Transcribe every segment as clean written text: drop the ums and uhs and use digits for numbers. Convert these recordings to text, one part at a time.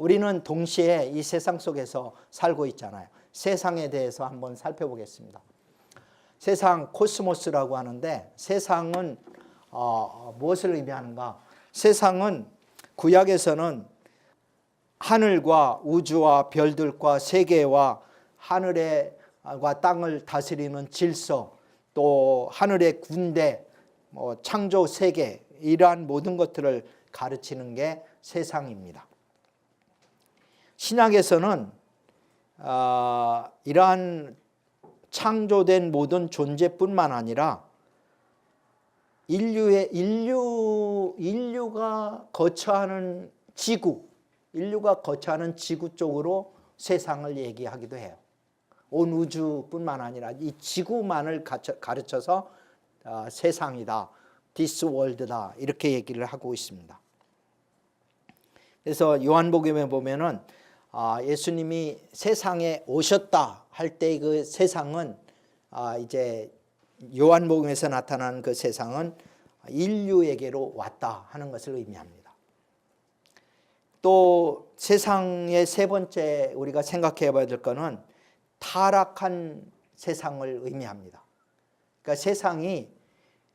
우리는 동시에 이 세상 속에서 살고 있잖아요. 세상에 대해서 한번 살펴보겠습니다. 세상 코스모스라고 하는데 세상은 무엇을 의미하는가? 세상은 구약에서는 하늘과 우주와 별들과 세계와 하늘과 땅을 다스리는 질서, 또 하늘의 군대, 창조 세계, 이러한 모든 것들을 가르치는 게 세상입니다. 신약에서는 이러한 창조된 모든 존재뿐만 아니라 인류가 거처하는 지구, 인류가 거처하는 지구 쪽으로 세상을 얘기하기도 해요. 온 우주뿐만 아니라 이 지구만을 가르쳐서 세상이다, this world다, 이렇게 얘기를 하고 있습니다. 그래서 요한복음에 보면은 예수님이 세상에 오셨다 할 때 그 세상은 이제 요한복음에서 나타나는 그 세상은 인류에게로 왔다 하는 것을 의미합니다. 또 세상의 세 번째 우리가 생각해 봐야 될 것은 타락한 세상을 의미합니다. 그러니까 세상이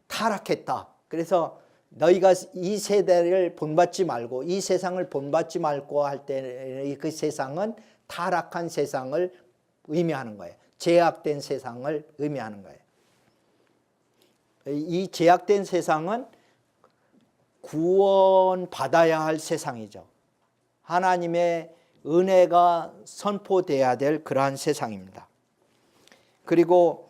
타락했다. 그래서 너희가 이 세대를 본받지 말고 이 세상을 본받지 말고 할 때 그 세상은 타락한 세상을 의미하는 거예요. 제약된 세상을 의미하는 거예요. 이 제약된 세상은 구원받아야 할 세상이죠. 하나님의 은혜가 선포돼야 될 그러한 세상입니다. 그리고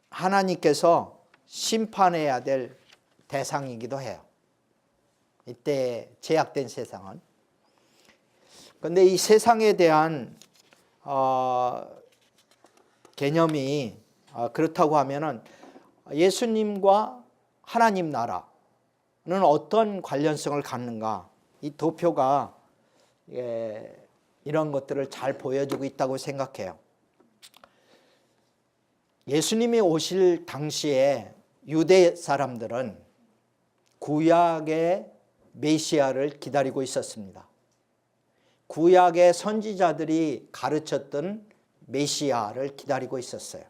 하나님께서 심판해야 될 대상이기도 해요. 이때 제약된 세상은. 그런데 이 세상에 대한 개념이 그렇다고 하면은 예수님과 하나님 나라는 어떤 관련성을 갖는가? 이 도표가 이런 것들을 잘 보여주고 있다고 생각해요. 예수님이 오실 당시에 유대 사람들은 구약의 메시아를 기다리고 있었습니다. 구약의 선지자들이 가르쳤던 메시아를 기다리고 있었어요.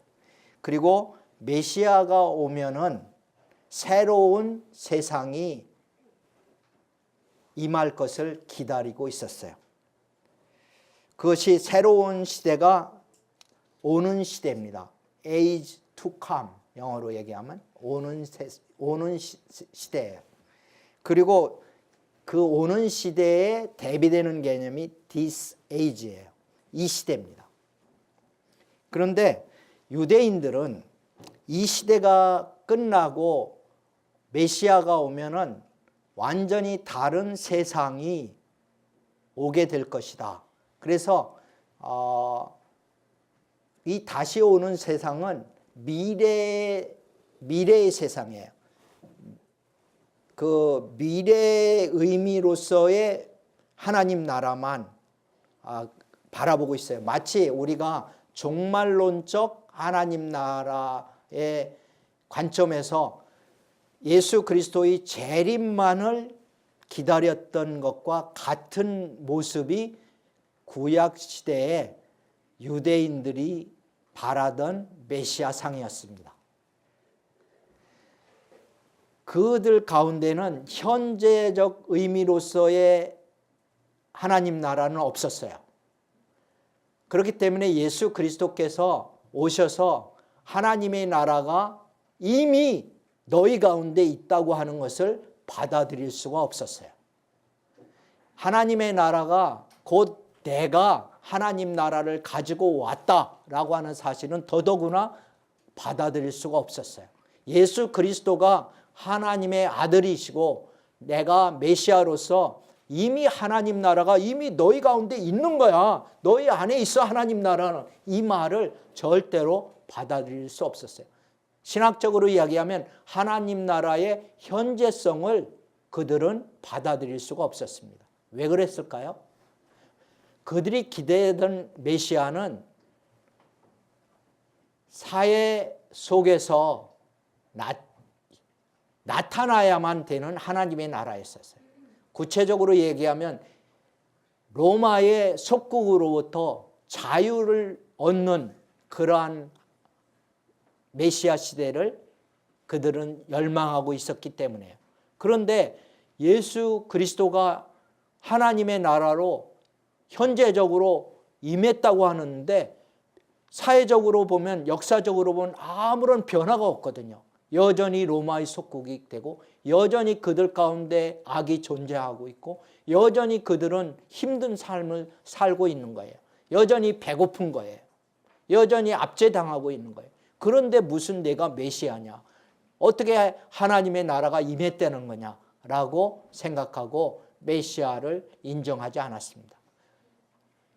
그리고 메시아가 오면은 새로운 세상이 임할 것을 기다리고 있었어요. 그것이 새로운 시대가 오는 시대입니다. Age to come, 영어로 얘기하면 오는 시대예요. 그리고 그 오는 시대에 대비되는 개념이 this age예요. 이 시대입니다. 그런데 유대인들은 이 시대가 끝나고 메시아가 오면은 완전히 다른 세상이 오게 될 것이다. 그래서 이 다시 오는 세상은 미래의 세상이에요. 그 미래의 의미로서의 하나님 나라만 바라보고 있어요. 마치 우리가 종말론적 하나님 나라의 관점에서 예수 그리스도의 재림만을 기다렸던 것과 같은 모습이 구약 시대에 유대인들이 바라던 메시아상이었습니다. 그들 가운데는 현재적 의미로서의 하나님 나라는 없었어요. 그렇기 때문에 예수 그리스도께서 오셔서 하나님의 나라가 이미 너희 가운데 있다고 하는 것을 받아들일 수가 없었어요. 하나님의 나라가 곧 내가 하나님 나라를 가지고 왔다라고 하는 사실은 더더구나 받아들일 수가 없었어요. 예수 그리스도가 하나님의 아들이시고 내가 메시아로서 이미 하나님 나라가 이미 너희 가운데 있는 거야. 너희 안에 있어 하나님 나라는. 이 말을 절대로 받아들일 수 없었어요. 신학적으로 이야기하면 하나님 나라의 현재성을 그들은 받아들일 수가 없었습니다. 왜 그랬을까요? 그들이 기대했던 메시아는 사회 속에서 나타나야만 되는 하나님의 나라였었어요. 구체적으로 얘기하면 로마의 속국으로부터 자유를 얻는 그러한 메시아 시대를 그들은 열망하고 있었기 때문이에요. 그런데 예수 그리스도가 하나님의 나라로 현재적으로 임했다고 하는데 사회적으로 보면, 역사적으로 보면 아무런 변화가 없거든요. 여전히 로마의 속국이 되고 여전히 그들 가운데 악이 존재하고 있고 여전히 그들은 힘든 삶을 살고 있는 거예요. 여전히 배고픈 거예요. 여전히 압제당하고 있는 거예요. 그런데 무슨 내가 메시아냐, 어떻게 하나님의 나라가 임했다는 거냐라고 생각하고 메시아를 인정하지 않았습니다.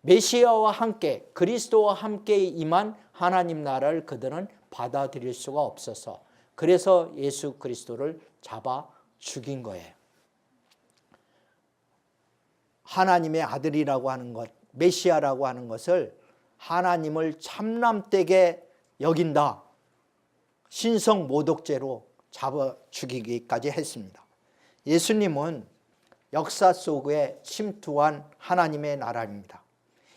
메시아와 함께, 그리스도와 함께 임한 하나님 나라를 그들은 받아들일 수가 없어서 그래서 예수 그리스도를 잡아 죽인 거예요. 하나님의 아들이라고 하는 것, 메시아라고 하는 것을 하나님을 참남되게 여긴다, 신성 모독죄로 잡아 죽이기까지 했습니다. 예수님은 역사 속에 침투한 하나님의 나라입니다.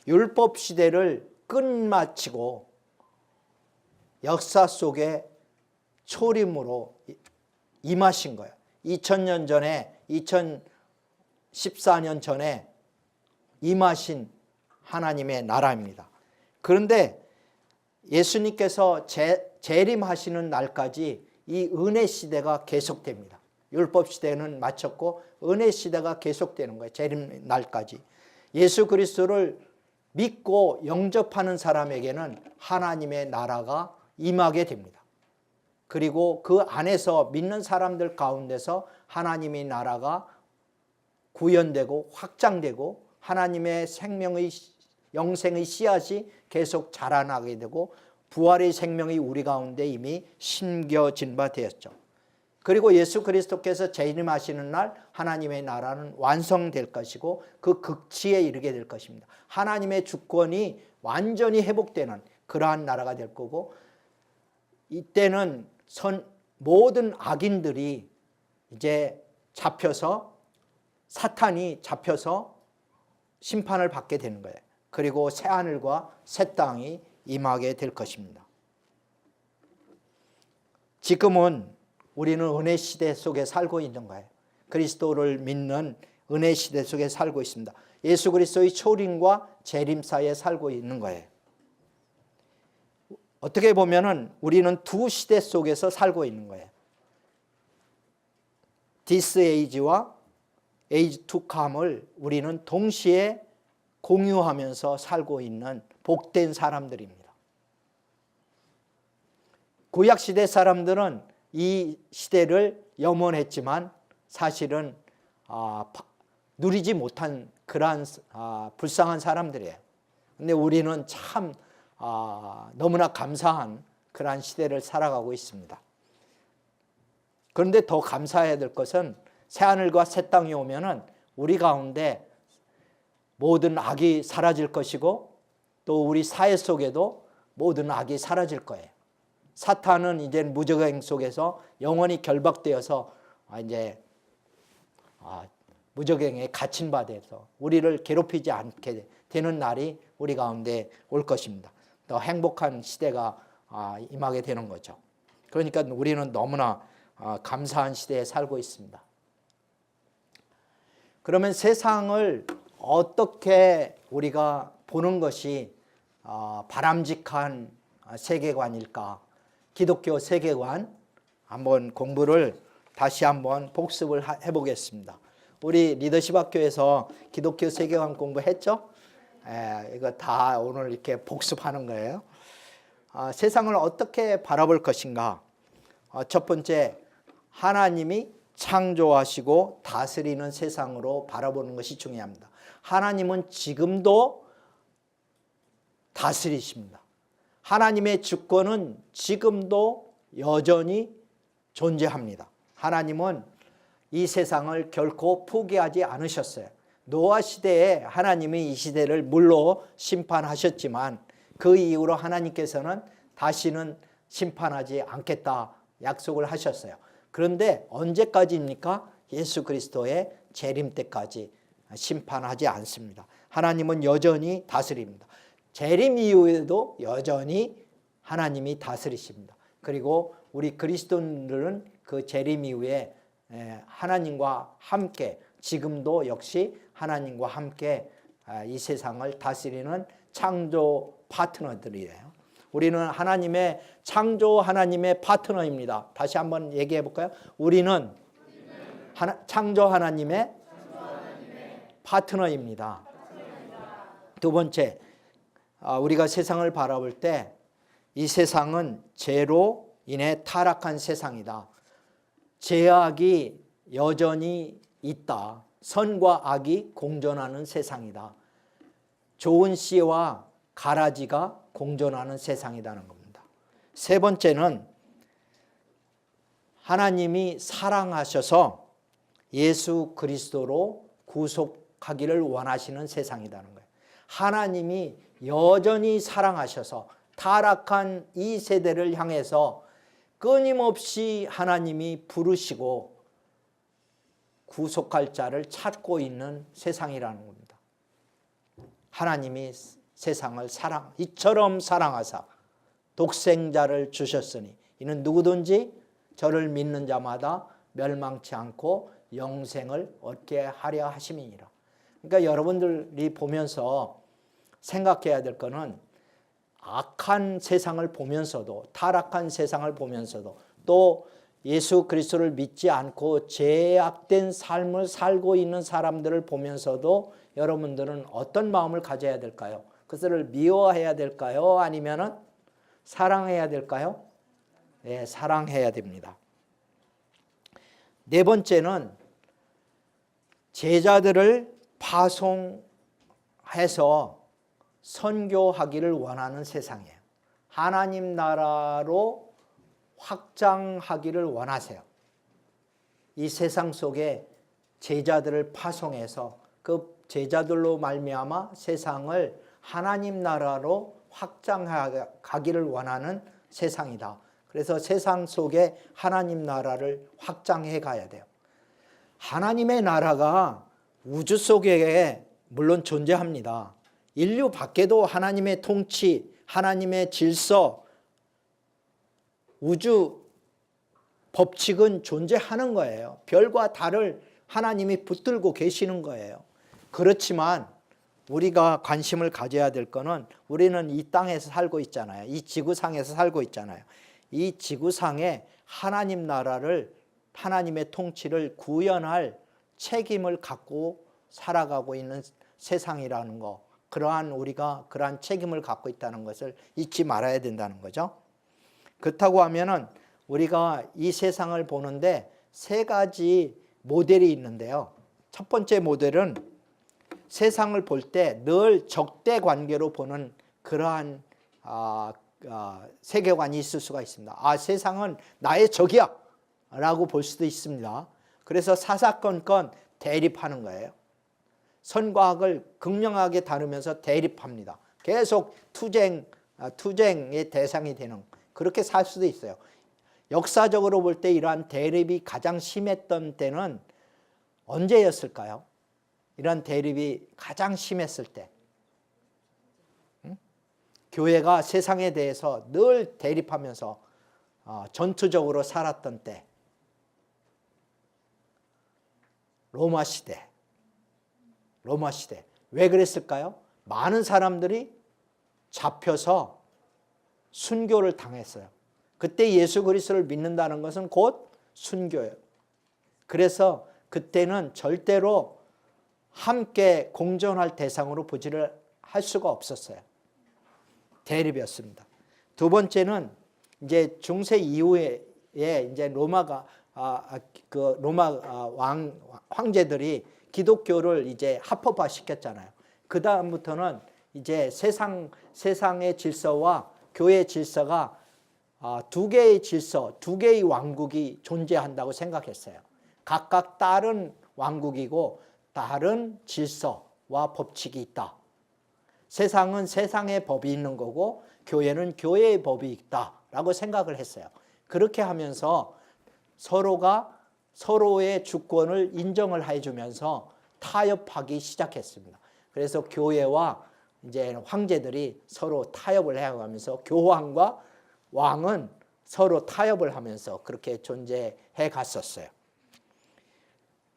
율법 시대를 끝마치고 역사 속에 초림으로 임하신 거예요. 2000년 전에, 2014년 전에 임하신 하나님의 나라입니다. 그런데 예수님께서 재림하시는 날까지 이 은혜 시대가 계속됩니다. 율법 시대는 마쳤고 은혜 시대가 계속되는 거예요. 재림 날까지. 예수 그리스도를 믿고 영접하는 사람에게는 하나님의 나라가 임하게 됩니다. 그리고 그 안에서 믿는 사람들 가운데서 하나님의 나라가 구현되고 확장되고 하나님의 생명의 영생의 씨앗이 계속 자라나게 되고 부활의 생명이 우리 가운데 이미 심겨진 바 되었죠. 그리고 예수 그리스도께서 재림하시는 날 하나님의 나라는 완성될 것이고 그 극치에 이르게 될 것입니다. 하나님의 주권이 완전히 회복되는 그러한 나라가 될 거고, 이때는 모든 악인들이 이제 잡혀서, 사탄이 잡혀서 심판을 받게 되는 거예요. 그리고 새하늘과 새 땅이 임하게 될 것입니다. 지금은 우리는 은혜 시대 속에 살고 있는 거예요. 그리스도를 믿는 은혜 시대 속에 살고 있습니다. 예수 그리스도의 초림과 재림 사이에 살고 있는 거예요. 어떻게 보면은 우리는 두 시대 속에서 살고 있는 거예요. This age와 age to come을 우리는 동시에 공유하면서 살고 있는 복된 사람들입니다. 구약시대 사람들은 이 시대를 염원했지만 사실은 누리지 못한 그러한 불쌍한 사람들이에요. 그런데 우리는 참 너무나 감사한 그러한 시대를 살아가고 있습니다. 그런데 더 감사해야 될 것은 새하늘과 새 땅이 오면은 우리 가운데 모든 악이 사라질 것이고 또 우리 사회 속에도 모든 악이 사라질 거예요. 사탄은 이제 무저행 속에서 영원히 결박되어서 이제 무저행에 갇힌 바 돼서 우리를 괴롭히지 않게 되는 날이 우리 가운데 올 것입니다. 더 행복한 시대가 임하게 되는 거죠. 그러니까 우리는 너무나 감사한 시대에 살고 있습니다. 그러면 세상을 어떻게 우리가 보는 것이 바람직한 세계관일까? 기독교 세계관 한번 공부를 다시 한번 복습을 해보겠습니다. 우리 리더십 학교에서 기독교 세계관 공부했죠? 이거 다 오늘 이렇게 복습하는 거예요. 세상을 어떻게 바라볼 것인가? 첫 번째, 하나님이 창조하시고 다스리는 세상으로 바라보는 것이 중요합니다. 하나님은 지금도 다스리십니다. 하나님의 주권은 지금도 여전히 존재합니다. 하나님은 이 세상을 결코 포기하지 않으셨어요. 노아 시대에 하나님이 이 시대를 물로 심판하셨지만 그 이후로 하나님께서는 다시는 심판하지 않겠다 약속을 하셨어요. 그런데 언제까지입니까? 예수 그리스도의 재림 때까지 심판하지 않습니다. 하나님은 여전히 다스립니다. 재림 이후에도 여전히 하나님이 다스리십니다. 그리고 우리 그리스도인들은 그 재림 이후에 하나님과 함께 지금도 역시 하나님과 함께 이 세상을 다스리는 창조 파트너들이에요. 우리는 하나님의 창조 하나님의 파트너입니다. 다시 한번 얘기해 볼까요? 우리는 창조 하나님의 파트너입니다. 두 번째, 우리가 세상을 바라볼 때 이 세상은 죄로 인해 타락한 세상이다. 죄악이 여전히 있다. 선과 악이 공존하는 세상이다. 좋은 씨와 가라지가 공존하는 세상이라는 겁니다. 세 번째는 하나님이 사랑하셔서 예수 그리스도로 구속하기를 원하시는 세상이라는 거예요. 하나님이 여전히 사랑하셔서 타락한 이 세대를 향해서 끊임없이 하나님이 부르시고 구속할 자를 찾고 있는 세상이라는 겁니다. 하나님이 세상을 이처럼 사랑하사 독생자를 주셨으니 이는 누구든지 저를 믿는 자마다 멸망치 않고 영생을 얻게 하려 하심이니라. 그러니까 여러분들이 보면서 생각해야 될 거는 악한 세상을 보면서도 타락한 세상을 보면서도 또 예수 그리스도를 믿지 않고 죄악된 삶을 살고 있는 사람들을 보면서도 여러분들은 어떤 마음을 가져야 될까요? 그들을 미워해야 될까요? 아니면은 사랑해야 될까요? 네, 사랑해야 됩니다. 네 번째는 제자들을 파송해서 선교하기를 원하는 세상이에요. 하나님 나라로 확장하기를 원하세요. 이 세상 속에 제자들을 파송해서 그 제자들로 말미암아 세상을 하나님 나라로 확장하기를 원하는 세상이다. 그래서 세상 속에 하나님 나라를 확장해 가야 돼요. 하나님의 나라가 우주 속에 물론 존재합니다. 인류 밖에도 하나님의 통치, 하나님의 질서, 우주 법칙은 존재하는 거예요. 별과 달을 하나님이 붙들고 계시는 거예요. 그렇지만 우리가 관심을 가져야 될 거는 우리는 이 땅에서 살고 있잖아요. 이 지구상에서 살고 있잖아요. 이 지구상에 하나님 나라를, 하나님의 통치를 구현할 책임을 갖고 살아가고 있는 세상이라는 거, 우리가 그러한 책임을 갖고 있다는 것을 잊지 말아야 된다는 거죠. 그렇다고 하면은 우리가 이 세상을 보는데 세 가지 모델이 있는데요. 첫 번째 모델은 세상을 볼 때 늘 적대 관계로 보는 그러한 세계관이 있을 수가 있습니다. 세상은 나의 적이야 라고 볼 수도 있습니다. 그래서 사사건건 대립하는 거예요. 선과 악을 극명하게 다루면서 대립합니다. 계속 투쟁의 대상이 되는, 그렇게 살 수도 있어요. 역사적으로 볼 때 이러한 대립이 가장 심했던 때는 언제였을까요? 이런 대립이 가장 심했을 때, 교회가 세상에 대해서 늘 대립하면서 전투적으로 살았던 때, 로마 시대. 왜 그랬을까요? 많은 사람들이 잡혀서 순교를 당했어요. 그때 예수 그리스도를 믿는다는 것은 곧 순교예요. 그래서 그때는 절대로 함께 공존할 대상으로 보지를 할 수가 없었어요. 대립이었습니다. 두 번째는 이제 중세 이후에 이제 로마 황제들이 기독교를 이제 합법화 시켰잖아요. 그 다음부터는 이제 세상의 질서와 교회의 질서가 두 개의 질서, 두 개의 왕국이 존재한다고 생각했어요. 각각 다른 왕국이고 다른 질서와 법칙이 있다. 세상은 세상의 법이 있는 거고 교회는 교회의 법이 있다라고 생각을 했어요. 그렇게 하면서 서로가 서로의 주권을 인정을 해주면서 타협하기 시작했습니다. 그래서 교회와 이제 황제들이 서로 타협을 해가면서 교황과 왕은 서로 타협을 하면서 그렇게 존재해 갔었어요.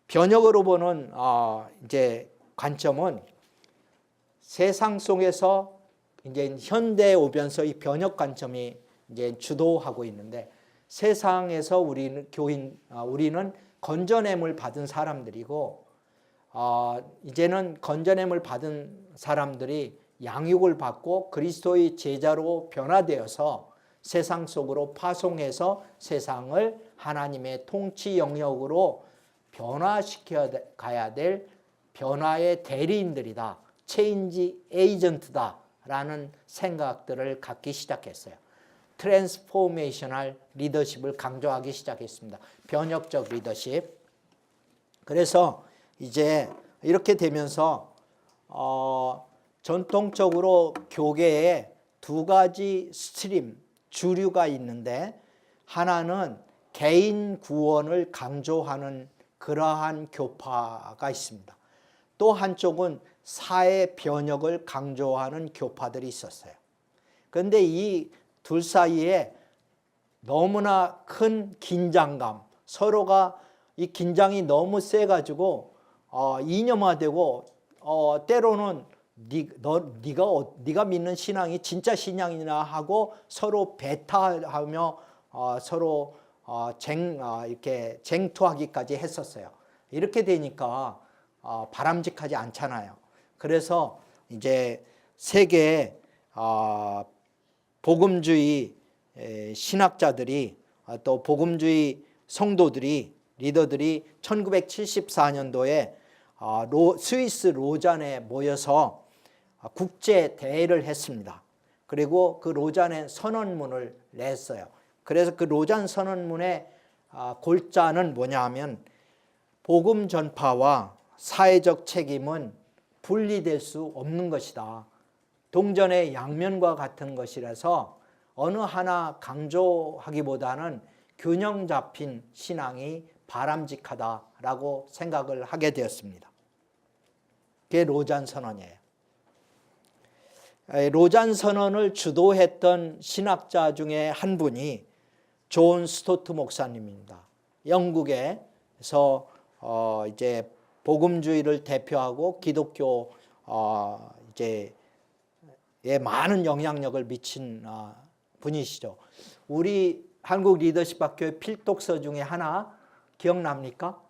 변혁으로 보는 이제 관점은 세상 속에서 이제 현대에 오면서 이 변혁 관점이 이제 주도하고 있는데, 세상에서 우리는 건져냄을 받은 사람들이고, 이제는 건져냄을 받은 사람들이 양육을 받고 그리스도의 제자로 변화되어서 세상 속으로 파송해서 세상을 하나님의 통치 영역으로 변화시켜 가야 될 변화의 대리인들이다, 체인지 에이전트다 라는 생각들을 갖기 시작했어요. 트랜스포메이셔널 리더십을 강조하기 시작했습니다. 변혁적 리더십. 그래서 이제 이렇게 되면서 전통적으로 교계에 두 가지 스트림, 주류가 있는데, 하나는 개인 구원을 강조하는 그러한 교파가 있습니다. 또 한쪽은 사회 변혁을 강조하는 교파들이 있었어요. 그런데 이 둘 사이에 너무나 큰 긴장감, 서로가 이 긴장이 너무 세가지고 이념화되고, 때로는 네가 믿는 신앙이 진짜 신앙이나 하고 서로 배타하며 서로 이렇게 쟁투하기까지 했었어요. 이렇게 되니까 바람직하지 않잖아요. 그래서 이제 세계 복음주의 신학자들이, 또 복음주의 성도들이, 리더들이 1974년도에 스위스 로잔에 모여서 국제 대회를 했습니다. 그리고 그 로잔의 선언문을 냈어요. 그래서 그 로잔 선언문의 골자는 뭐냐 하면, 복음 전파와 사회적 책임은 분리될 수 없는 것이다. 동전의 양면과 같은 것이라서 어느 하나 강조하기보다는 균형 잡힌 신앙이 바람직하다라고 생각을 하게 되었습니다. 그게 로잔 선언이에요. 로잔 선언을 주도했던 신학자 중에 한 분이 존 스토트 목사님입니다. 영국에서 이제 복음주의를 대표하고 기독교 에 많은 영향력을 미친 분이시죠. 우리 한국 리더십 학교의 필독서 중에 하나 기억납니까?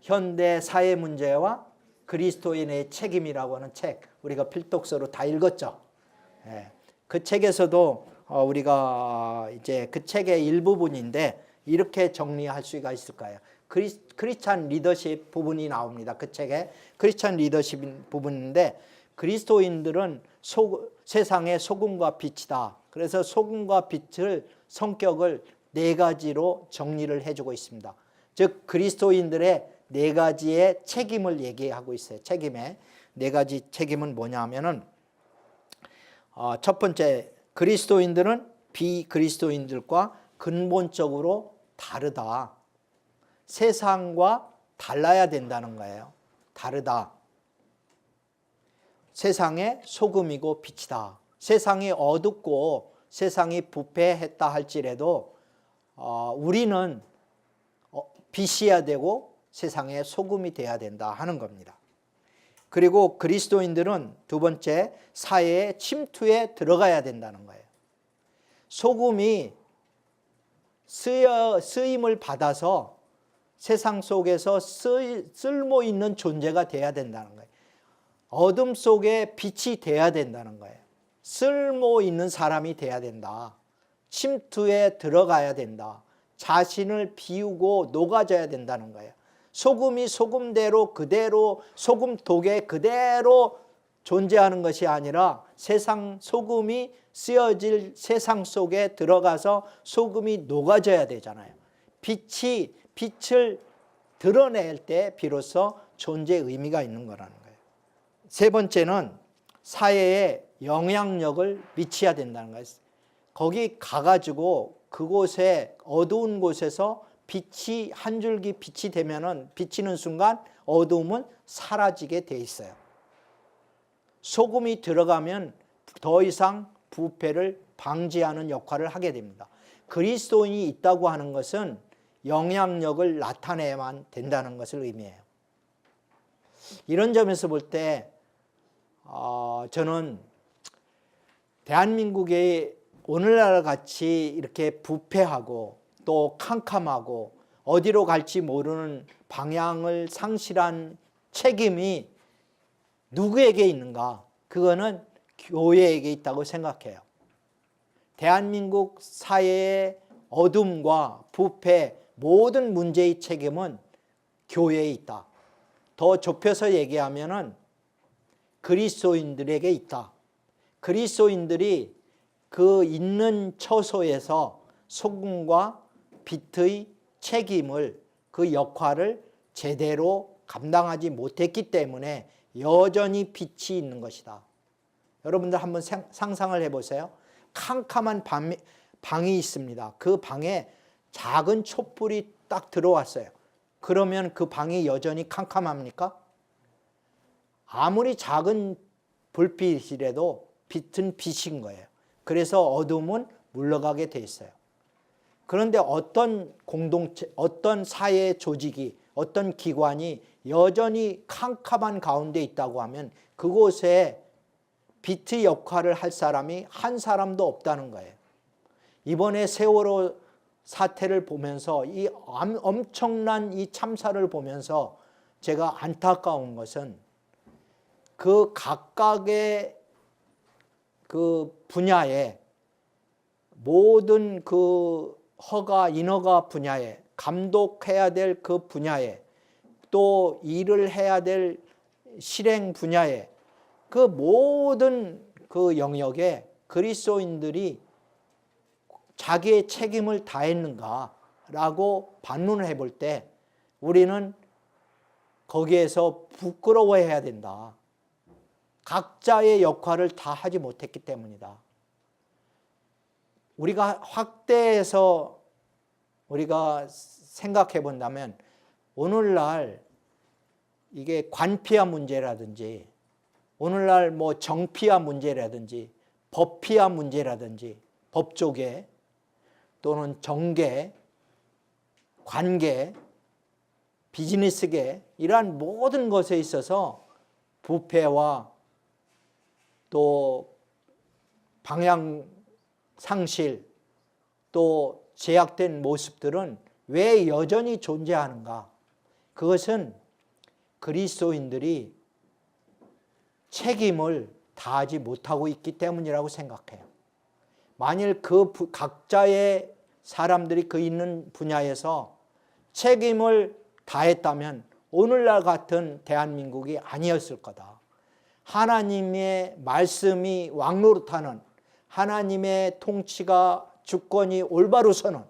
현대 사회 문제와 그리스도인의 책임이라고 하는 책, 우리가 필독서로 다 읽었죠. 그 책에서도 우리가 이제 그 책의 일부분인데 이렇게 정리할 수가 있을까요? 크리스찬 리더십 부분이 나옵니다. 그 책에 크리스찬 리더십 부분인데, 그리스도인들은 세상의 소금과 빛이다. 그래서 소금과 빛을 성격을 네 가지로 정리를 해주고 있습니다. 즉 그리스도인들의 네 가지의 책임을 얘기하고 있어요. 책임의 네 가지 책임은 뭐냐 하면은, 첫 번째, 그리스도인들은 비그리스도인들과 근본적으로 다르다. 세상과 달라야 된다는 거예요. 다르다. 세상의 소금이고 빛이다. 세상이 어둡고 세상이 부패했다 할지라도 우리는 빛이어야 되고 세상의 소금이 돼야 된다 하는 겁니다. 그리고 그리스도인들은 두 번째, 사회의 침투에 들어가야 된다는 거예요. 소금이 쓰임을 받아서 세상 속에서 쓸모 있는 존재가 돼야 된다는 거예요. 어둠 속에 빛이 돼야 된다는 거예요. 쓸모 있는 사람이 돼야 된다. 침투에 들어가야 된다. 자신을 비우고 녹아져야 된다는 거예요. 소금이 소금대로 그대로 소금 독에 그대로 존재하는 것이 아니라 세상 소금이 쓰여질 세상 속에 들어가서 소금이 녹아져야 되잖아요. 빛을 드러낼 때 비로소 존재의 의미가 있는 거라는 거예요. 세 번째는 사회에 영향력을 미쳐야 된다는 거예요. 거기 가가지고 그곳에 어두운 곳에서 빛이 한 줄기 빛이 되면은 비치는 순간 어두움은 사라지게 돼 있어요. 소금이 들어가면 더 이상 부패를 방지하는 역할을 하게 됩니다. 그리스도인이 있다고 하는 것은 영향력을 나타내야만 된다는 것을 의미해요. 이런 점에서 볼 때 저는 대한민국의 오늘날 같이 이렇게 부패하고 또 캄캄하고 어디로 갈지 모르는 방향을 상실한 책임이 누구에게 있는가? 그거는 교회에게 있다고 생각해요. 대한민국 사회의 어둠과 부패 모든 문제의 책임은 교회에 있다. 더 좁혀서 얘기하면은 그리스도인들에게 있다. 그리스도인들이 그 있는 처소에서 소금과 빛의 책임을 그 역할을 제대로 감당하지 못했기 때문에 여전히 빛이 있는 것이다. 여러분들 한번 상상을 해보세요. 캄캄한 방이 있습니다. 그 방에 작은 촛불이 딱 들어왔어요. 그러면 그 방이 여전히 캄캄합니까? 아무리 작은 불빛이라도 빛은 빛인 거예요. 그래서 어둠은 물러가게 돼 있어요. 그런데 어떤 공동체, 어떤 사회 조직이, 어떤 기관이 여전히 캄캄한 가운데 있다고 하면 그곳에 빛의 역할을 할 사람이 한 사람도 없다는 거예요. 이번에 세월호 사태를 보면서 이 엄청난 이 참사를 보면서 제가 안타까운 것은 그 각각의 그 분야에 모든 그 허가, 인허가 분야에 감독해야 될 그 분야에 또 일을 해야 될 실행 분야에 그 모든 그 영역에 그리스도인들이 자기의 책임을 다했는가라고 반문을 해볼 때 우리는 거기에서 부끄러워해야 된다. 각자의 역할을 다 하지 못했기 때문이다. 우리가 확대해서 우리가 생각해 본다면 오늘날 이게 관피아 문제라든지 오늘날 뭐 정피아 문제라든지 법피아 문제라든지 법조계 또는 정계, 관계, 비즈니스계 이러한 모든 것에 있어서 부패와 또 방향 상실 또 제약된 모습들은 왜 여전히 존재하는가? 그것은 그리스도인들이 책임을 다하지 못하고 있기 때문이라고 생각해요. 만일 그 각자의 사람들이 그 있는 분야에서 책임을 다했다면 오늘날 같은 대한민국이 아니었을 거다. 하나님의 말씀이 왕노릇하는 하나님의 통치가 주권이 올바로 서는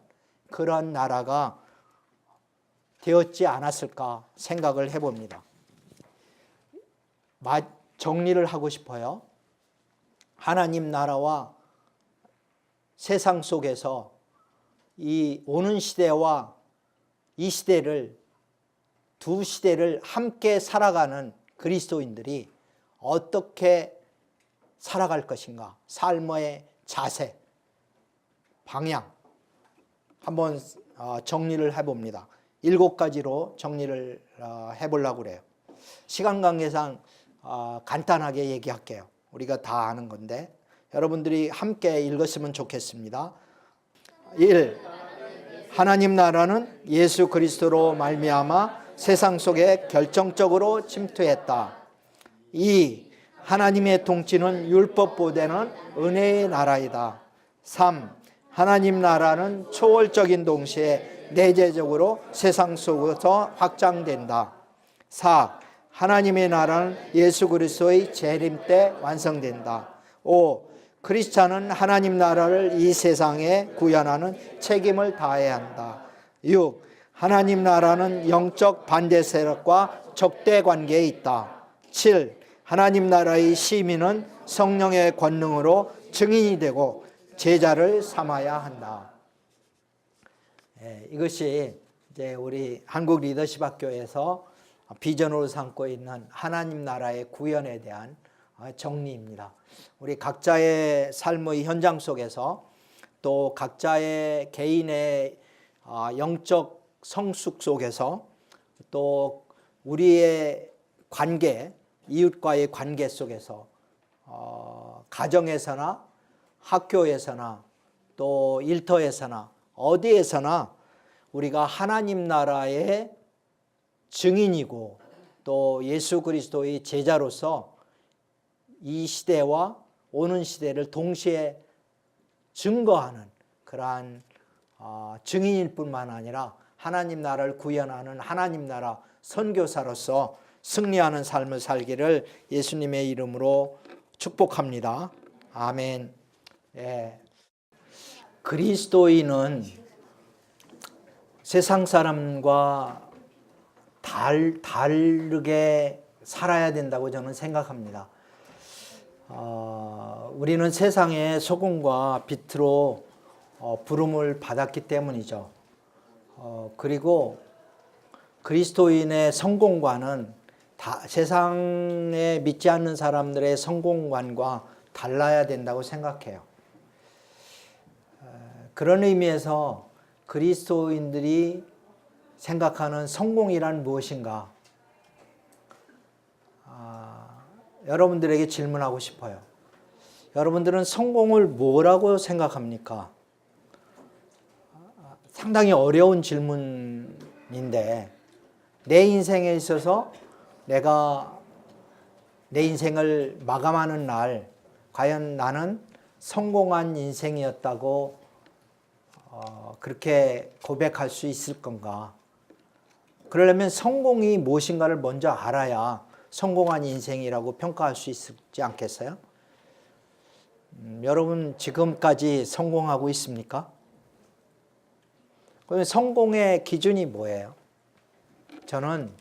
그런 나라가 되었지 않았을까 생각을 해봅니다. 정리를 하고 싶어요. 하나님 나라와 세상 속에서 이 오는 시대와 이 시대를 두 시대를 함께 살아가는 그리스도인들이 어떻게 살아갈 것인가? 삶의 자세, 방향 한번 정리를 해봅니다. 7가지로 정리를 해보려고 그래요. 시간 관계상 간단하게 얘기할게요. 우리가 다 아는 건데 여러분들이 함께 읽었으면 좋겠습니다. 1. 하나님 나라는 예수 그리스도로 말미암아 세상 속에 결정적으로 침투했다. 2. 하나님의 통치는 율법보다는 은혜의 나라이다. 3. 하나님 나라는 초월적인 동시에 내재적으로 세상 속에서 확장된다. 4. 하나님의 나라는 예수 그리스도의 재림 때 완성된다. 5. 크리스찬은 하나님 나라를 이 세상에 구현하는 책임을 다해야 한다. 6. 하나님 나라는 영적 반대 세력과 적대 관계에 있다. 7. 하나님 나라의 시민은 성령의 권능으로 증인이 되고 제자를 삼아야 한다. 이것이 이제 우리 한국 리더십 학교에서 비전으로 삼고 있는 하나님 나라의 구현에 대한 정리입니다. 우리 각자의 삶의 현장 속에서 또 각자의 개인의 영적 성숙 속에서 또 우리의 관계, 이웃과의 관계 속에서 가정에서나 학교에서나 또 일터에서나 어디에서나 우리가 하나님 나라의 증인이고 또 예수 그리스도의 제자로서 이 시대와 오는 시대를 동시에 증거하는 그러한 증인일 뿐만 아니라 하나님 나라를 구현하는 하나님 나라 선교사로서 승리하는 삶을 살기를 예수님의 이름으로 축복합니다. 아멘. 예. 그리스도인은 세상 사람과 다르게 살아야 된다고 저는 생각합니다. 우리는 세상의 소금과 빛으로 부름을 받았기 때문이죠. 그리고 그리스도인의 성공관은 세상에 믿지 않는 사람들의 성공관과 달라야 된다고 생각해요. 그런 의미에서 그리스도인들이 생각하는 성공이란 무엇인가? 여러분들에게 질문하고 싶어요. 여러분들은 성공을 뭐라고 생각합니까? 상당히 어려운 질문인데 내 인생에 있어서 내가 내 인생을 마감하는 날 과연 나는 성공한 인생이었다고 그렇게 고백할 수 있을 건가? 그러려면 성공이 무엇인가를 먼저 알아야 성공한 인생이라고 평가할 수 있지 않겠어요? 여러분 지금까지 성공하고 있습니까? 그러면 성공의 기준이 뭐예요? 저는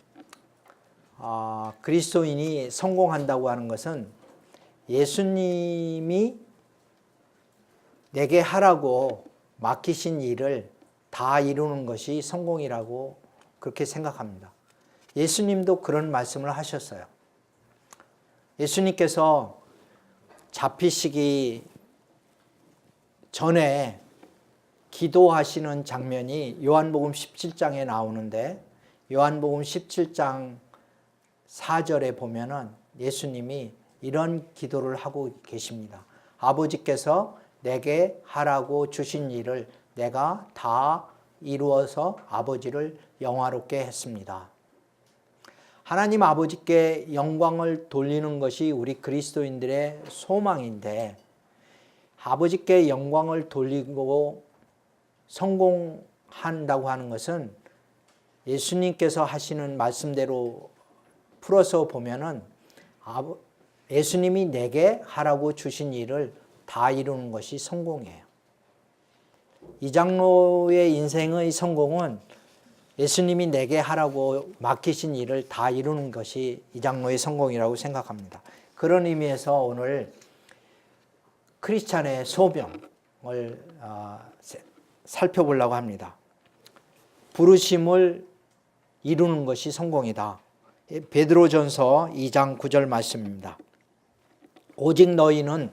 그리스도인이 성공한다고 하는 것은 예수님이 내게 하라고 맡기신 일을 다 이루는 것이 성공이라고 그렇게 생각합니다. 예수님도 그런 말씀을 하셨어요. 예수님께서 잡히시기 전에 기도하시는 장면이 요한복음 17장에 나오는데 요한복음 17장 4절에 보면은 예수님이 이런 기도를 하고 계십니다. 아버지께서 내게 하라고 주신 일을 내가 다 이루어서 아버지를 영화롭게 했습니다. 하나님 아버지께 영광을 돌리는 것이 우리 그리스도인들의 소망인데 아버지께 영광을 돌리고 성공한다고 하는 것은 예수님께서 하시는 말씀대로 풀어서 보면은 예수님이 내게 하라고 주신 일을 다 이루는 것이 성공이에요. 이 장로의 인생의 성공은 예수님이 내게 하라고 맡기신 일을 다 이루는 것이 이 장로의 성공이라고 생각합니다. 그런 의미에서 오늘 크리스찬의 소명을 살펴보려고 합니다. 부르심을 이루는 것이 성공이다. 베드로전서 2장 9절 말씀입니다. 오직 너희는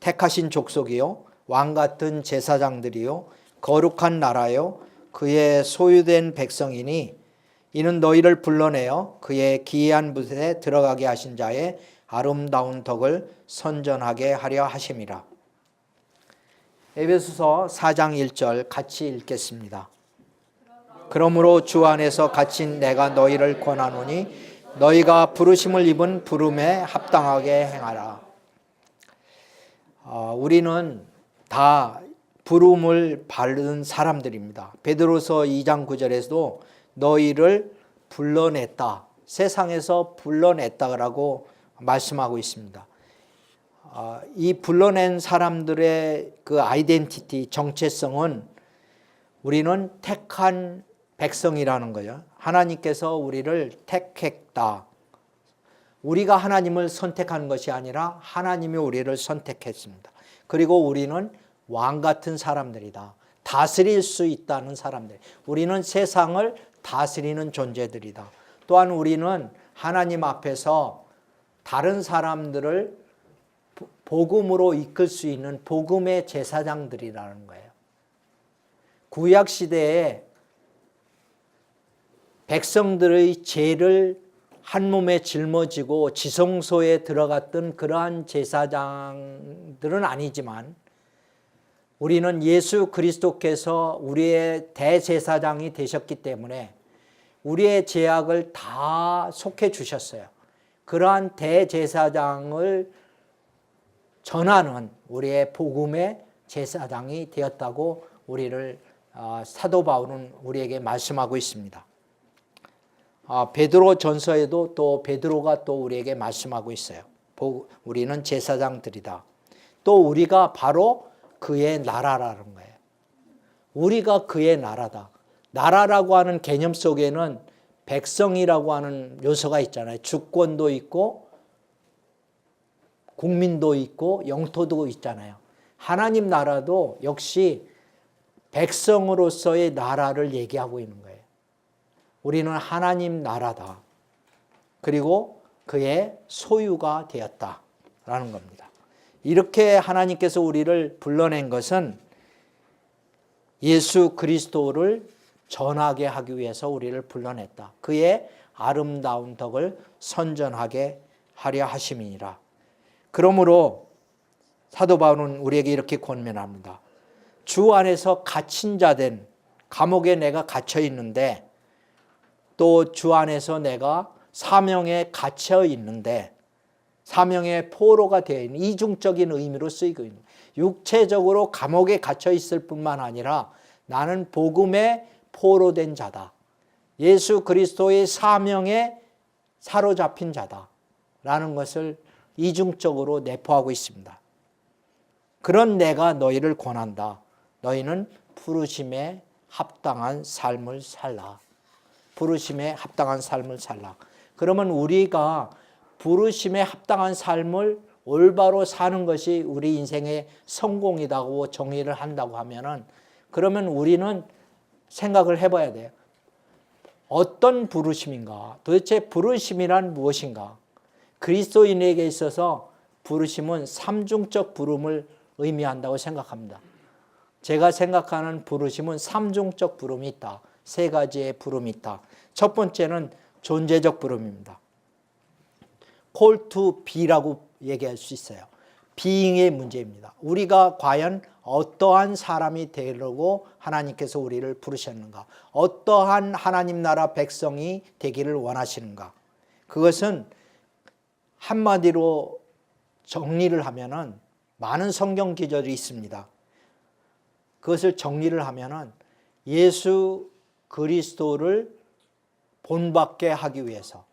택하신 족속이요 왕같은 제사장들이요 거룩한 나라요 그의 소유된 백성이니 이는 너희를 불러내어 그의 기이한 붓에 들어가게 하신 자의 아름다운 덕을 선전하게 하려 하심이라. 에베소서 4장 1절 같이 읽겠습니다. 그러므로 주 안에서 갇힌 내가 너희를 권하노니 너희가 부르심을 입은 부름에 합당하게 행하라. 우리는 다 부름을 받은 사람들입니다. 베드로서 2장 9절에서도 너희를 불러냈다. 세상에서 불러냈다라고 말씀하고 있습니다. 이 불러낸 사람들의 그 아이덴티티, 정체성은 우리는 택한 백성이라는 거예요. 하나님께서 우리를 택했다. 우리가 하나님을 선택한 것이 아니라 하나님이 우리를 선택했습니다. 그리고 우리는 왕 같은 사람들이다. 다스릴 수 있다는 사람들. 우리는 세상을 다스리는 존재들이다. 또한 우리는 하나님 앞에서 다른 사람들을 복음으로 이끌 수 있는 복음의 제사장들이라는 거예요. 구약 시대에 백성들의 죄를 한 몸에 짊어지고 지성소에 들어갔던 그러한 제사장들은 아니지만 우리는 예수 그리스도께서 우리의 대제사장이 되셨기 때문에 우리의 죄악을 다 속해 주셨어요. 그러한 대제사장을 전하는 우리의 복음의 제사장이 되었다고 우리를 사도 바울은 우리에게 말씀하고 있습니다. 베드로 전서에도 또 베드로가 또 우리에게 말씀하고 있어요. 우리는 제사장들이다. 또 우리가 바로 그의 나라라는 거예요. 우리가 그의 나라다. 나라라고 하는 개념 속에는 백성이라고 하는 요소가 있잖아요. 주권도 있고 국민도 있고 영토도 있잖아요. 하나님 나라도 역시 백성으로서의 나라를 얘기하고 있는 거예요. 우리는 하나님 나라다. 그리고 그의 소유가 되었다라는 겁니다. 이렇게 하나님께서 우리를 불러낸 것은 예수 그리스도를 전하게 하기 위해서 우리를 불러냈다. 그의 아름다운 덕을 선전하게 하려 하심이니라. 그러므로 사도 바울은 우리에게 이렇게 권면합니다. 주 안에서 갇힌 자 된 감옥에 내가 갇혀 있는데 또 주 안에서 내가 사명에 갇혀 있는데 사명의 포로가 되어 있는 이중적인 의미로 쓰이고 있는 육체적으로 감옥에 갇혀 있을 뿐만 아니라 나는 복음의 포로된 자다. 예수 그리스도의 사명에 사로잡힌 자다라는 것을 이중적으로 내포하고 있습니다. 그런 내가 너희를 권한다. 너희는 부르심에 합당한 삶을 살라. 부르심에 합당한 삶을 살라. 그러면 우리가 부르심에 합당한 삶을 올바로 사는 것이 우리 인생의 성공이라고 정의를 한다고 하면은 그러면 우리는 생각을 해봐야 돼요. 어떤 부르심인가? 도대체 부르심이란 무엇인가? 그리스도인에게 있어서 부르심은 삼중적 부름을 의미한다고 생각합니다. 제가 생각하는 부르심은 삼중적 부름이 있다. 세 가지의 부름이 있다. 첫 번째는 존재적 부름입니다. call to be라고 얘기할 수 있어요. being의 문제입니다. 우리가 과연 어떠한 사람이 되려고 하나님께서 우리를 부르셨는가? 어떠한 하나님 나라 백성이 되기를 원하시는가? 그것은 한마디로 정리를 하면은 많은 성경 기절이 있습니다. 그것을 정리를 하면은 예수 그리스도를 본받게 하기 위해서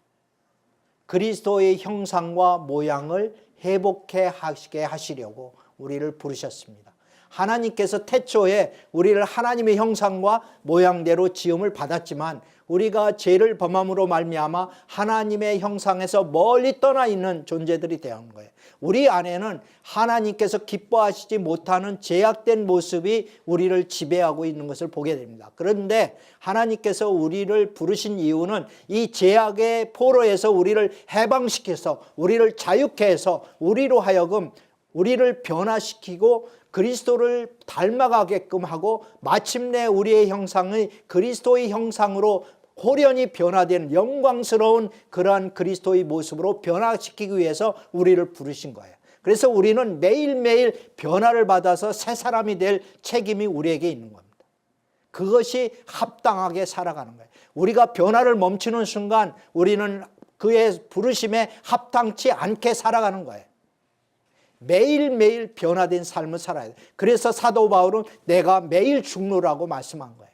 그리스도의 형상과 모양을 회복해 하시게 하시려고 우리를 부르셨습니다. 하나님께서 태초에 우리를 하나님의 형상과 모양대로 지음을 받았지만 우리가 죄를 범함으로 말미암아 하나님의 형상에서 멀리 떠나 있는 존재들이 되는 거예요. 우리 안에는 하나님께서 기뻐하시지 못하는 죄악된 모습이 우리를 지배하고 있는 것을 보게 됩니다. 그런데 하나님께서 우리를 부르신 이유는 이 죄악의 포로에서 우리를 해방시켜서 우리를 자유케 해서 우리로 하여금 우리를 변화시키고 그리스도를 닮아가게끔 하고 마침내 우리의 형상의 그리스도의 형상으로 호련히 변화된 영광스러운 그러한 그리스도의 모습으로 변화시키기 위해서 우리를 부르신 거예요. 그래서 우리는 매일매일 변화를 받아서 새 사람이 될 책임이 우리에게 있는 겁니다. 그것이 합당하게 살아가는 거예요. 우리가 변화를 멈추는 순간 우리는 그의 부르심에 합당치 않게 살아가는 거예요. 매일매일 변화된 삶을 살아야 돼. 그래서 사도 바울은 내가 매일 죽노라고 말씀한 거예요.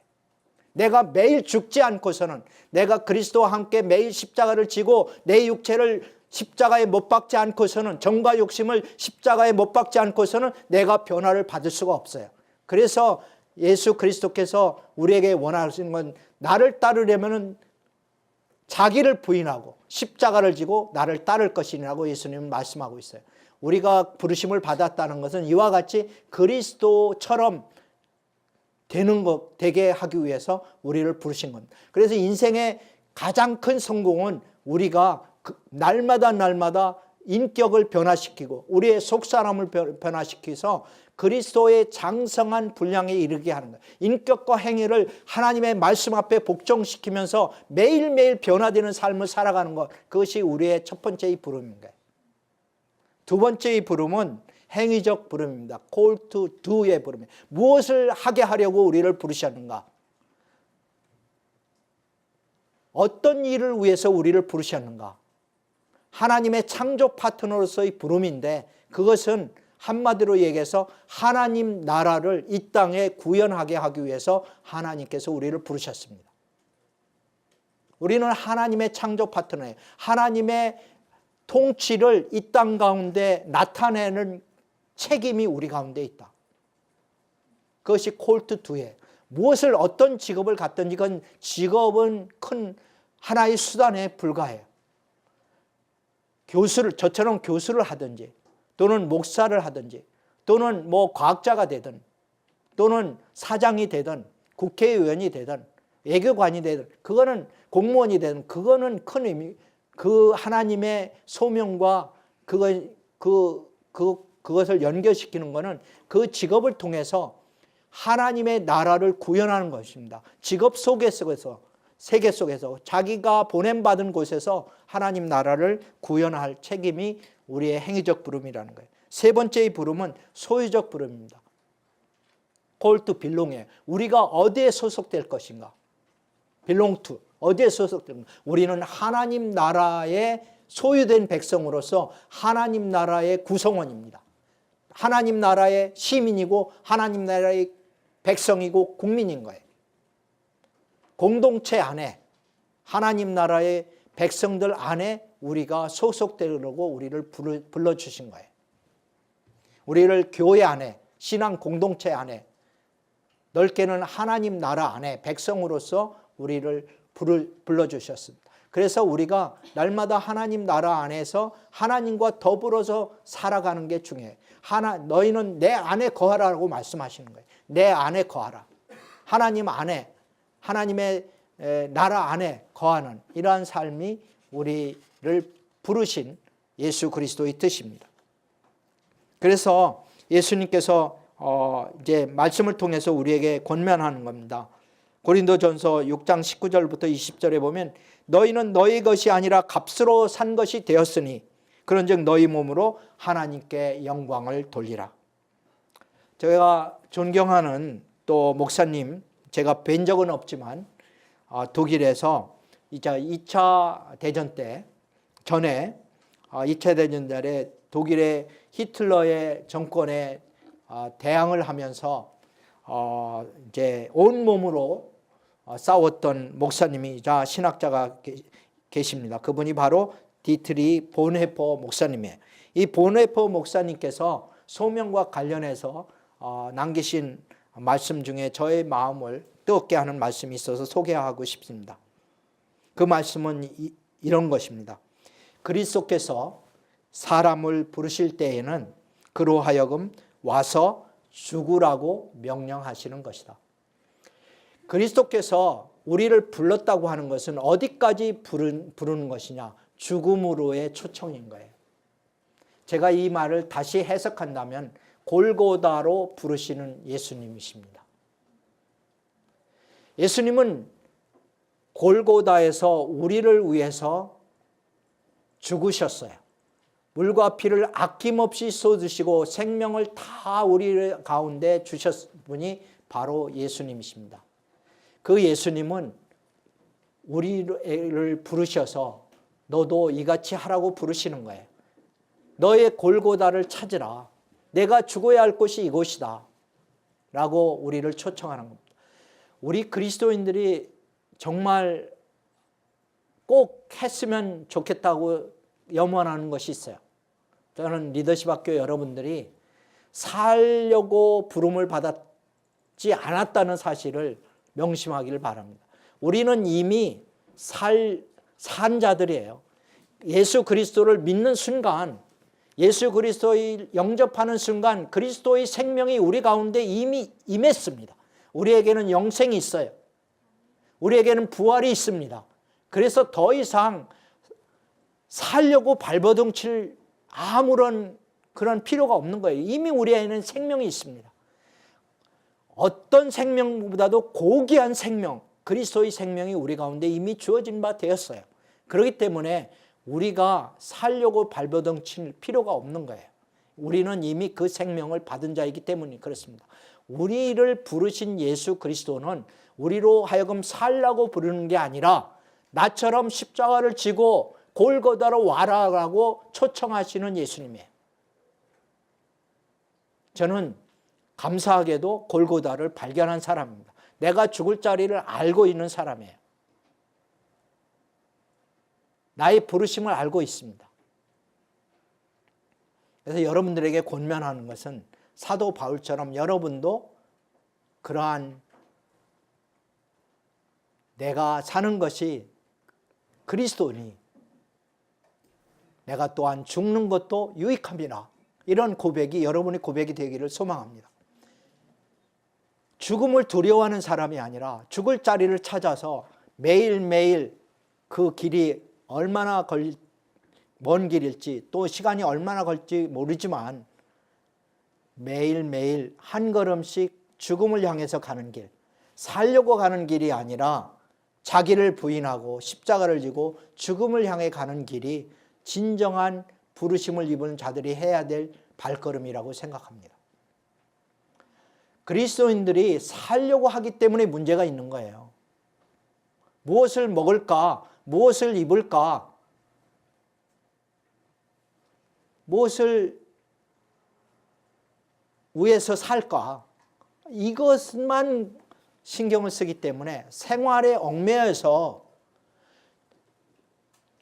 내가 매일 죽지 않고서는 내가 그리스도와 함께 매일 십자가를 지고 내 육체를 십자가에 못 박지 않고서는 정과 욕심을 십자가에 못 박지 않고서는 내가 변화를 받을 수가 없어요. 그래서 예수 그리스도께서 우리에게 원하시는 건 나를 따르려면 자기를 부인하고 십자가를 지고 나를 따를 것이라고 예수님은 말씀하고 있어요. 우리가 부르심을 받았다는 것은 이와 같이 그리스도처럼 되게 하기 위해서 우리를 부르신 겁니다. 그래서 인생의 가장 큰 성공은 우리가 날마다 인격을 변화시키고 우리의 속사람을 변화시켜서 그리스도의 장성한 분량에 이르게 하는 거예요. 인격과 행위를 하나님의 말씀 앞에 복종시키면서 매일매일 변화되는 삶을 살아가는 것, 그것이 우리의 첫 번째의 부름인 거예요. 두 번째의 부름은 행위적 부름입니다. Call to do의 부름이에요. 무엇을 하게 하려고 우리를 부르셨는가? 어떤 일을 위해서 우리를 부르셨는가? 하나님의 창조 파트너로서의 부름인데, 그것은 한마디로 얘기해서 하나님 나라를 이 땅에 구현하게 하기 위해서 하나님께서 우리를 부르셨습니다. 우리는 하나님의 창조 파트너예요. 하나님의 통치를 이 땅 가운데 나타내는 책임이 우리 가운데 있다. 그것이 call to do예요. 무엇을 어떤 직업을 갖든지 그건 직업은 큰 하나의 수단에 불과해요. 저처럼 교수를 하든지 또는 목사를 하든지 또는 과학자가 되든 또는 사장이 되든 국회의원이 되든 외교관이 되든 그거는 공무원이 되든 그거는 큰 의미, 그 하나님의 소명과 그것을 연결시키는 것은 그 직업을 통해서 하나님의 나라를 구현하는 것입니다. 직업 속에서 세계 속에서 자기가 보냄받은 곳에서 하나님 나라를 구현할 책임이 우리의 행위적 부름이라는 거예요. 세 번째의 부름은 소유적 부름입니다. Call to belong이에요. 우리가 어디에 소속될 것인가? belong to. 어디에 소속될 것인가? 우리는 하나님 나라의 소유된 백성으로서 하나님 나라의 구성원입니다. 하나님 나라의 시민이고 하나님 나라의 백성이고 국민인 거예요. 공동체 안에 하나님 나라의 백성들 안에 우리가 소속되려고 우리를 불러주신 거예요. 우리를 교회 안에, 신앙 공동체 안에, 넓게는 하나님 나라 안에 백성으로서 우리를 불러주셨습니다. 그래서 우리가 날마다 하나님 나라 안에서 하나님과 더불어서 살아가는 게 중요해요. 너희는 내 안에 거하라고 말씀하시는 거예요. 내 안에 거하라. 하나님 안에, 하나님의 나라 안에 거하는 이러한 삶이 우리를 부르신 예수 그리스도의 뜻입니다. 그래서 예수님께서 이제 말씀을 통해서 우리에게 권면하는 겁니다. 고린도전서 6장 19절부터 20절에 보면 너희는 너희 것이 아니라 값으로 산 것이 되었으니 그런즉 너희 몸으로 하나님께 영광을 돌리라. 제가 존경하는 또 목사님, 제가 뵌 적은 없지만 독일에서 2차 대전 때 전에 2차 대전 때 독일의 히틀러의 정권에 대항을 하면서 이제 온 몸으로 싸웠던 목사님이자 신학자가 계십니다. 그분이 바로 디트리 본헤퍼 목사님이에요. 이 본헤퍼 목사님께서 소명과 관련해서 남기신 말씀 중에 저의 마음을 뜨겁게 하는 말씀이 있어서 소개하고 싶습니다. 그 말씀은 이런 것입니다. 그리스도께서 사람을 부르실 때에는 그로 하여금 와서 죽으라고 명령하시는 것이다. 그리스도께서 우리를 불렀다고 하는 것은 어디까지 부르는 것이냐? 죽음으로의 초청인 거예요. 제가 이 말을 다시 해석한다면 골고다로 부르시는 예수님이십니다. 예수님은 골고다에서 우리를 위해서 죽으셨어요. 물과 피를 아낌없이 쏟으시고 생명을 다 우리 가운데 주셨 분이 바로 예수님이십니다. 그 예수님은 우리를 부르셔서 너도 이같이 하라고 부르시는 거예요. 너의 골고다를 찾으라. 내가 죽어야 할 곳이 이곳이다 라고 우리를 초청하는 겁니다. 우리 그리스도인들이 정말 꼭 했으면 좋겠다고 염원하는 것이 있어요. 저는 리더십 학교 여러분들이 살려고 부름을 받지 않았다는 사실을 명심하기를 바랍니다. 우리는 이미 산 자들이에요. 예수 그리스도를 믿는 순간, 예수 그리스도를 영접하는 순간 그리스도의 생명이 우리 가운데 이미 임했습니다. 우리에게는 영생이 있어요. 우리에게는 부활이 있습니다. 그래서 더 이상 살려고 발버둥 칠 아무런 그런 필요가 없는 거예요. 이미 우리에게는 생명이 있습니다. 어떤 생명보다도 고귀한 생명, 그리스도의 생명이 우리 가운데 이미 주어진 바 되었어요. 그렇기 때문에 우리가 살려고 발버둥 칠 필요가 없는 거예요. 우리는 이미 그 생명을 받은 자이기 때문에 그렇습니다. 우리를 부르신 예수 그리스도는 우리로 하여금 살라고 부르는 게 아니라 나처럼 십자가를 지고 골고다로 와라라고 초청하시는 예수님이에요. 저는 감사하게도 골고다를 발견한 사람입니다. 내가 죽을 자리를 알고 있는 사람이에요. 나의 부르심을 알고 있습니다. 그래서 여러분들에게 권면하는 것은 사도 바울처럼 여러분도 그러한 내가 사는 것이 그리스도니 내가 또한 죽는 것도 유익함이라, 이런 고백이 여러분의 고백이 되기를 소망합니다. 죽음을 두려워하는 사람이 아니라 죽을 자리를 찾아서 매일매일 그 길이 얼마나 먼 길일지 또 시간이 얼마나 걸릴지 모르지만 매일매일 한 걸음씩 죽음을 향해서 가는 길, 살려고 가는 길이 아니라 자기를 부인하고 십자가를 지고 죽음을 향해 가는 길이 진정한 부르심을 입은 자들이 해야 될 발걸음이라고 생각합니다. 그리스도인들이 살려고 하기 때문에 문제가 있는 거예요. 무엇을 먹을까? 무엇을 입을까? 무엇을 위해서 살까? 이것만 신경을 쓰기 때문에 생활에 얽매여서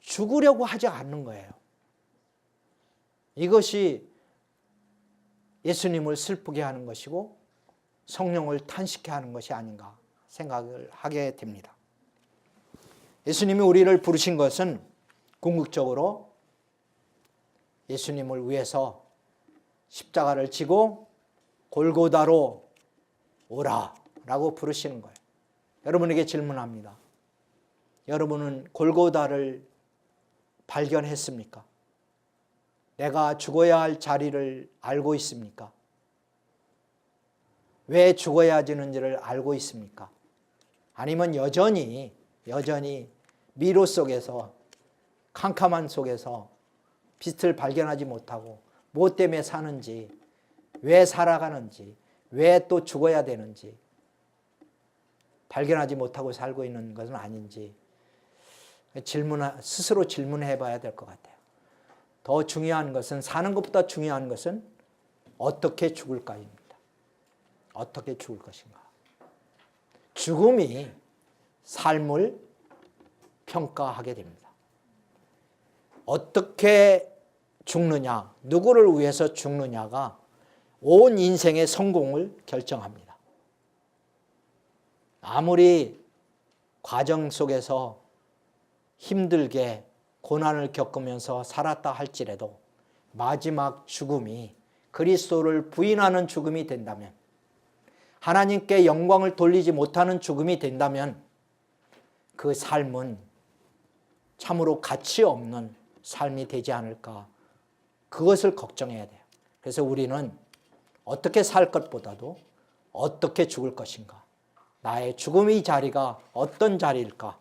죽으려고 하지 않는 거예요. 이것이 예수님을 슬프게 하는 것이고 성령을 탄식케 하는 것이 아닌가 생각을 하게 됩니다. 예수님이 우리를 부르신 것은 궁극적으로 예수님을 위해서 십자가를 지고 골고다로 오라라고 부르시는 거예요. 여러분에게 질문합니다. 여러분은 골고다를 발견했습니까? 내가 죽어야 할 자리를 알고 있습니까? 왜 죽어야 하는지를 알고 있습니까? 아니면 여전히 미로 속에서 캄캄한 속에서 빛을 발견하지 못하고 무엇 때문에 사는지, 왜 살아가는지, 왜 또 죽어야 되는지 발견하지 못하고 살고 있는 것은 아닌지 스스로 질문해 봐야 될 것 같아요. 더 중요한 것은, 사는 것보다 중요한 것은 어떻게 죽을까입니다. 어떻게 죽을 것인가. 죽음이 삶을 평가하게 됩니다. 어떻게 죽느냐, 누구를 위해서 죽느냐가 온 인생의 성공을 결정합니다. 아무리 과정 속에서 힘들게 고난을 겪으면서 살았다 할지라도 마지막 죽음이 그리스도를 부인하는 죽음이 된다면, 하나님께 영광을 돌리지 못하는 죽음이 된다면 그 삶은 참으로 가치 없는 삶이 되지 않을까, 그것을 걱정해야 돼요. 그래서 우리는 어떻게 살 것보다도 어떻게 죽을 것인가, 나의 죽음의 자리가 어떤 자리일까,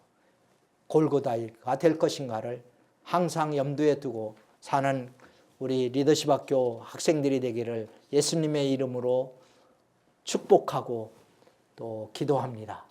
골고다가 될 것인가를 항상 염두에 두고 사는 우리 리더십 학교 학생들이 되기를 예수님의 이름으로 축복하고 또 기도합니다.